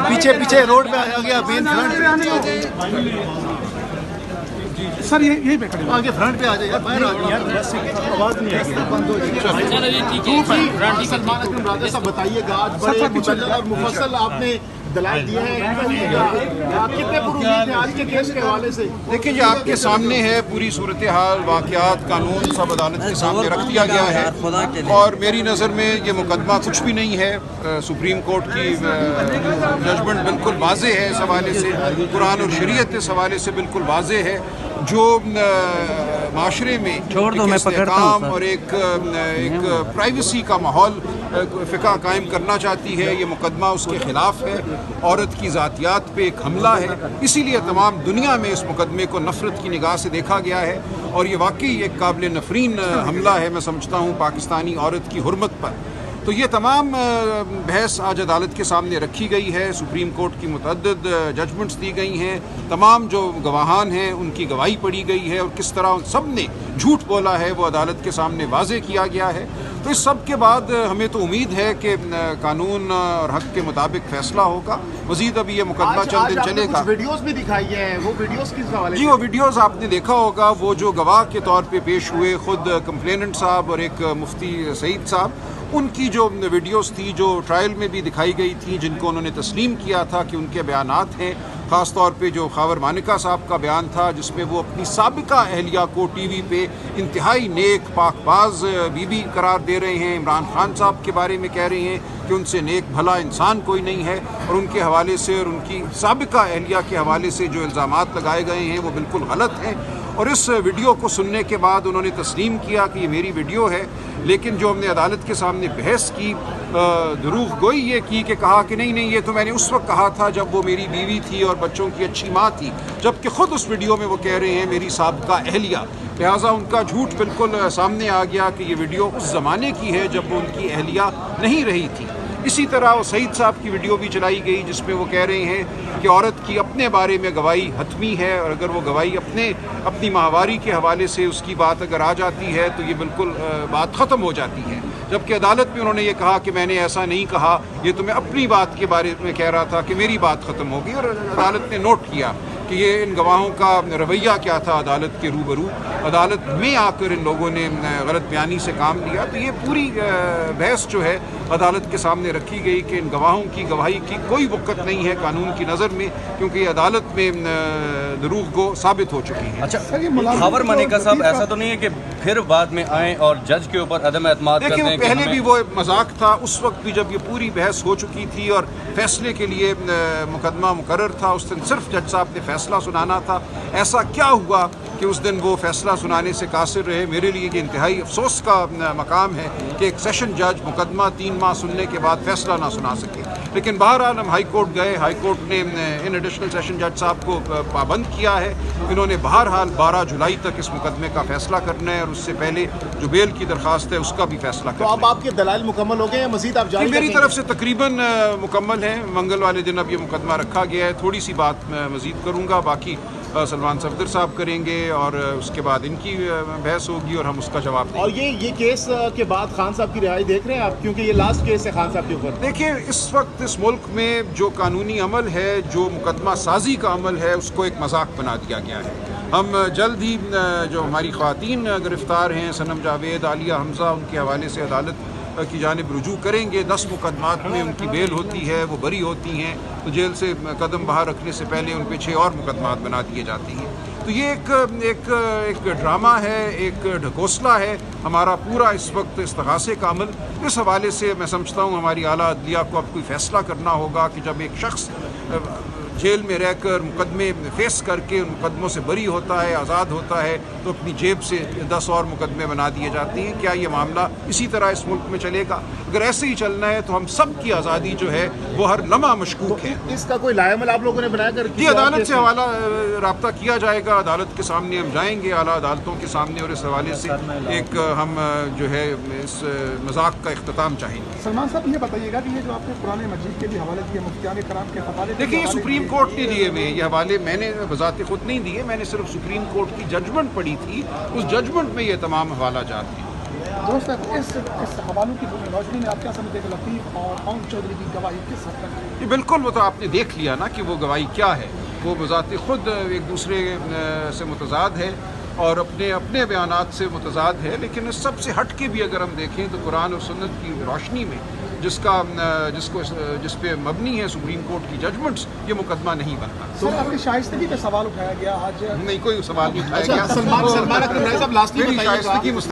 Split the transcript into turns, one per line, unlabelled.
पीछे पीछे रोड पे आ गया मेन फ्रंट।
सर यही पे खड़े
आगे फ्रंट पे आ जाए यार, बाहर आ जाए यार, बस आवाज नहीं आएगी, बंद हो जाएगी। सलमान अकरम राजा साहब बताइएगा, आज बड़े मुतल्लल और मुफस्सल आपने दलाल दिए हैं, आप कितने पुरुष हैं आज के केस के हवाले से?
देखिए ये आपके सामने है, पूरी सूरत हाल, वाक़यात, कानून सब अदालत के सामने रख दिया गया है और मेरी नज़र में ये मुकदमा कुछ भी नहीं है। सुप्रीम कोर्ट की जजमेंट बिल्कुल वाज़े है इस हवाले से, कुरान और शरीयत इस हवाले से बिल्कुल वाज़े है। जो माशरे में इस्तेहकाम और एक प्राइवेसी का माहौल फ़िका कायम करना चाहती है, ये मुकदमा उसके ख़िलाफ़ है, औरत की ज़ातियात पे एक हमला है। इसीलिए तमाम दुनिया में इस मुकदमे को नफ़रत की निगाह से देखा गया है और ये वाकई एक काबिल नफरीन हमला है, मैं समझता हूँ, पाकिस्तानी औरत की हुर्मत पर। तो ये तमाम बहस आज अदालत के सामने रखी गई है, सुप्रीम कोर्ट की मुतअद्दिद जजमेंट्स दी गई हैं, तमाम जो गवाहान हैं उनकी गवाही पढ़ी गई है और किस तरह उन सब ने झूठ बोला है वो अदालत के सामने वाज़े किया गया है। तो इस सब के बाद हमें तो उम्मीद है कि कानून और हक़ के मुताबिक फ़ैसला होगा। मज़ीद अभी ये मुकदमा चंद दिन चलेगा।
वीडियोस भी दिखाई हैं, वो वीडियोस किस हवाले?
जी वो वीडियोस आपने देखा होगा, वो जो गवाह के तौर पे पेश हुए, ख़ुद कंप्लेनेंट साहब और एक मुफ्ती सईद साहब, उनकी जो वीडियोस थी जो ट्रायल में भी दिखाई गई थी, जिनको उन्होंने तस्लीम किया था कि उनके बयानात हैं, ख़ास तौर पे जो खावर मानिका साहब का बयान था जिसमें वो अपनी साबिका अहलिया को टीवी पे इंतहाई नेक पाकबाज बीबी करार दे रहे हैं, इमरान खान साहब के बारे में कह रहे हैं कि उनसे नेक भला इंसान कोई नहीं है और उनके हवाले से और उनकी साबिका अहलिया के हवाले से जो इल्ज़ामात लगाए गए हैं वो बिल्कुल गलत हैं। और इस वीडियो को सुनने के बाद उन्होंने तस्लीम किया कि ये मेरी वीडियो है, लेकिन जो हमने अदालत के सामने बहस की, दुरूग गोई ये की कि कहा कि नहीं नहीं ये तो मैंने उस वक्त कहा था जब वो मेरी बीवी थी और बच्चों की अच्छी माँ थी, जबकि ख़ुद उस वीडियो में वो कह रहे हैं मेरी साबिका अहलिया। लिहाजा उनका झूठ बिल्कुल सामने आ गया कि ये वीडियो उस ज़माने की है जब वो उनकी अहलिया नहीं रही थी। इसी तरह वो सईद साहब की वीडियो भी चलाई गई जिसमें वो कह रहे हैं कि औरत की अपने बारे में गवाही हतमी है और अगर वो गवाही अपनी माहवारी के हवाले से उसकी बात अगर आ जाती है तो ये बिल्कुल बात ख़त्म हो जाती है। जबकि अदालत में उन्होंने ये कहा कि मैंने ऐसा नहीं कहा, ये तो मैं अपनी बात के बारे में कह रहा था कि मेरी बात ख़त्म होगी। और अदालत ने नोट किया कि ये इन गवाहों का रवैया क्या था अदालत के रूबरू, अदालत में आकर इन लोगों ने गलत बयानी से काम लिया। तो ये पूरी बहस जो है अदालत के सामने रखी गई कि इन गवाहों की गवाही की कोई वक़्त नहीं है कानून की नज़र में, क्योंकि अदालत में दरूग गो साबित हो चुकी है।
अच्छा, खावर मानिका साहब ऐसा तो नहीं है कि फिर बाद में आए और जज के ऊपर अदम एतमाद कर दें?
पहले भी वो मजाक था, उस वक्त भी जब ये पूरी बहस हो चुकी थी और फैसले के लिए मुकदमा मुकर्रर था, उस दिन सिर्फ जज साहब ने फैसला सुनाना था। ऐसा क्या हुआ कि उस दिन वो फैसला सुनाने से कासिर रहे? मेरे लिए ये इंतहाई अफसोस का मकाम है कि एक सेशन जज मुकदमा 3 माह सुनने के बाद फैसला ना सुना सके। लेकिन बहरहाल हम हाई कोर्ट गए, हाई कोर्ट ने इन एडिशनल सेशन जज साहब को पाबंद किया है। इन्होंने बहरहाल 12 जुलाई तक इस मुकदमे का फैसला करना है और उससे पहले जो बेल की दरख्वास्त है उसका भी फैसला करना है।
तो अब आपके दलाइल मुकम्मल हो गए हैं, मजीद आप जारी?
मेरी तरफ से तकरीबन मुकम्मल है। मंगल वाले दिन अब ये मुकदमा रखा गया है। थोड़ी सी बात मैं मजीद करूँगा, बाकी सलमान सफदर साहब करेंगे और उसके बाद इनकी बहस होगी और हम उसका जवाब देंगे।
और ये केस के बाद खान साहब की रिहाई देख रहे हैं आप, क्योंकि ये लास्ट केस है खान साहब के ऊपर?
देखिए, इस वक्त इस मुल्क में जो कानूनी अमल है, जो मुकदमा साजी का अमल है, उसको एक मजाक बना दिया गया है। हम जल्द ही जो हमारी ख़वातीन गिरफ्तार हैं, सनम जावेद, आलिया हमज़ा, उनके हवाले से अदालत की जानिब रुजू करेंगे। 10 मुकदमात में उनकी बेल होती है, वो बरी होती हैं, तो जेल से कदम बाहर रखने से पहले उन पे 6 और मुकदमात बना दिए जाते हैं। तो ये एक ड्रामा है, एक ढकोसला है हमारा पूरा इस वक्त इस्तग़ासे का अमल। इस हवाले से मैं समझता हूँ हमारी आला अदलिया को अब कोई फ़ैसला करना होगा कि जब एक शख्स जेल में रहकर मुकदमे फेस करके उन मुकदमों से बरी होता है, आज़ाद होता है, तो अपनी जेब से 10 और मुकदमे बना दिए जाते हैं। क्या ये मामला इसी तरह इस मुल्क में चलेगा? अगर ऐसे ही चलना है तो हम सब की आज़ादी जो है वो हर लम्हा मशकूक है।
इसका कोई लायमल आप लोगों ने बनाया कर?
जी, अदालत से हवाला रब्ता किया जाएगा, अदालत के सामने हम जाएंगे, आला अदालतों के सामने, और इस हवाले से एक हम जो है इस मजाक का इख्तिताम चाहेंगे।
सलमान साहब ये बताइएगा कि ये जो आपने कुरान मजीद के भी हवाले दिए, मुफ्तियान कराम के हवाले,
देखिए ये सुप्रीम कोर्ट ने दिए हुए ये हवाले, मैंने बजाते खुद नहीं दिए, मैंने सिर्फ सुप्रीम कोर्ट की जजमेंट पढ़ी थी, उस जजमेंट में ये तमाम हवाला जाते हैं।
दोस्त इस हवालों की रोशनी में आप क्या समझते हैं लतीफ़ और ओम चौधरी की गवाही किस हद तक?
ये बिल्कुल, वो तो आपने देख लिया ना कि वो गवाही क्या है। वो बज़ात खुद एक दूसरे से मुतज़ाद है और अपने अपने बयानात से मुतज़ाद है, लेकिन इस सब से हट के भी अगर हम देखें तो कुरान और सुन्नत की रोशनी में जिस पे मबनी है सुप्रीम कोर्ट की जजमेंट्स, ये मुकदमा नहीं बनता।
सर आपकी शाइस्तगी पे सवाल उठाया गया आज।
नहीं, कोई सवाल नहीं उठाया
अच्छा,
गया।
सलमान अकरम राय साहब, लास्टली
मेरी
बताइएगा।
शाइस्तगी